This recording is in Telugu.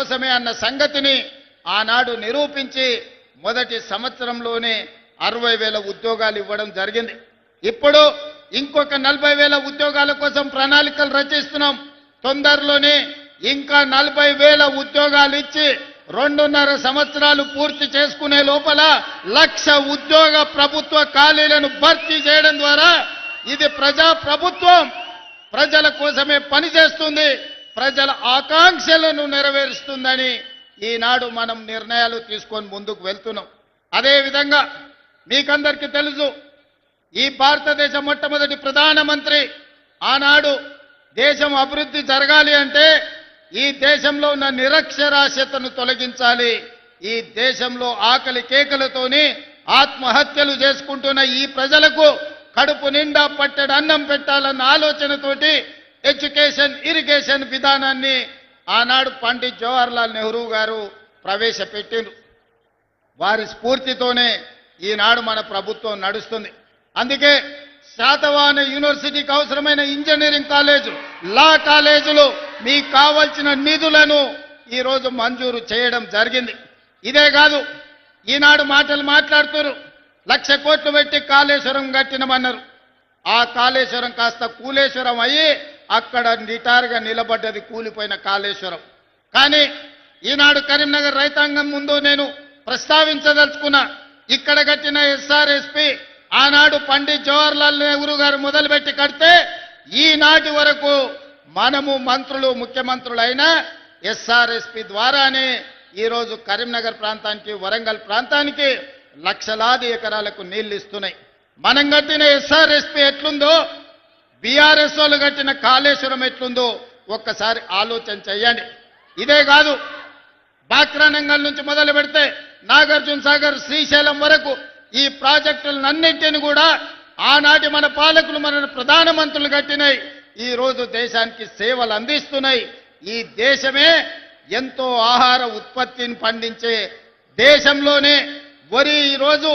కోసమే అన్న సంగతిని ఆనాడు నిరూపించి మొదటి సంవత్సరంలోనే 60,000 ఉద్యోగాలు ఇవ్వడం జరిగింది. ఇప్పుడు ఇంకొక 40,000 ఉద్యోగాల కోసం ప్రణాళికలు రచిస్తున్నాం. తొందరలోనే ఇంకా 40,000 ఉద్యోగాలు ఇచ్చి 2.5 సంవత్సరాలు పూర్తి చేసుకునే లోపల 1,00,000 ఉద్యోగ ప్రభుత్వ ఖాళీలను భర్తీ చేయడం ద్వారా ఇది ప్రజా ప్రభుత్వం ప్రజల కోసమే పనిచేస్తుంది, ప్రజల ఆకాంక్షలను నెరవేరుస్తుందని ఈనాడు మనం నిర్ణయాలు తీసుకొని ముందుకు వెళ్తున్నాం. అదేవిధంగా మీకందరికీ తెలుసు, ఈ భారతదేశ మొట్టమొదటి ప్రధానమంత్రి ఆనాడు దేశం అభివృద్ధి జరగాలి అంటే ఈ దేశంలో ఉన్న నిరక్షరాస్యతను తొలగించాలి, ఈ దేశంలో ఆకలి కేకలతోని ఆత్మహత్యలు చేసుకుంటున్న ఈ ప్రజలకు కడుపు నిండా పట్టెడు అన్నం పెట్టాలన్న ఆలోచనతోటి ఎడ్యుకేషన్ ఇరిగేషన్ విధానాన్ని ఆనాడు పండిత్ జవహర్లాల్ నెహ్రూ గారు ప్రవేశపెట్టారు. వారి స్ఫూర్తితోనే ఈనాడు మన ప్రభుత్వం నడుస్తుంది. అందుకే శాతవాహన యూనివర్సిటీకి అవసరమైన ఇంజనీరింగ్ కాలేజు, లా కాలేజీలు మీకు కావాల్సిన నిధులను ఈరోజు మంజూరు చేయడం జరిగింది. ఇదే కాదు, ఈనాడు మాటలు మాట్లాడుతున్నారు, 1,00,000 కోట్లు పెట్టి కాళేశ్వరం కట్టినమన్నారు. ఆ కాళేశ్వరం కాస్త కూలేశ్వరం అయ్యి అక్కడ నిటారుగా నిలబడ్డది కూలిపోయిన కాళేశ్వరం. కానీ ఈనాడు కరీంనగర్ రైతాంగం ముందు నేను ప్రస్తావించదలుచుకున్నా, ఇక్కడ కట్టిన ఎస్ఆర్ఎస్పి ఆనాడు పండిత్ జవహర్లాల్ నెహ్రూ గారు మొదలుపెట్టి కడితే ఈనాటి వరకు మనము మంత్రులు ముఖ్యమంత్రులైన ఎస్ఆర్ఎస్పి ద్వారానే ఈరోజు కరీంనగర్ ప్రాంతానికి వరంగల్ ప్రాంతానికి లక్షలాది ఎకరాలకు నీళ్లు ఇస్తున్నాయి. మనం కట్టిన ఎస్ఆర్ఎస్పి ఎట్లుందో బీఆర్ఎస్ వాళ్ళు కట్టిన కాళేశ్వరం ఎట్లుందో ఒక్కసారి ఆలోచన చెయ్యండి. ఇదే కాదు, బాక్రానంగల్ నుంచి మొదలు పెడితే నాగార్జున సాగర్ శ్రీశైలం వరకు ఈ ప్రాజెక్టులన్నింటినీ కూడా ఆనాటి మన పాలకులు మన ప్రధానమంత్రులు కట్టినాయి. ఈ రోజు దేశానికి సేవలు అందిస్తున్నాయి. ఈ దేశమే ఎంతో ఆహార ఉత్పత్తిని పండించే దేశంలోనే వరి ఈరోజు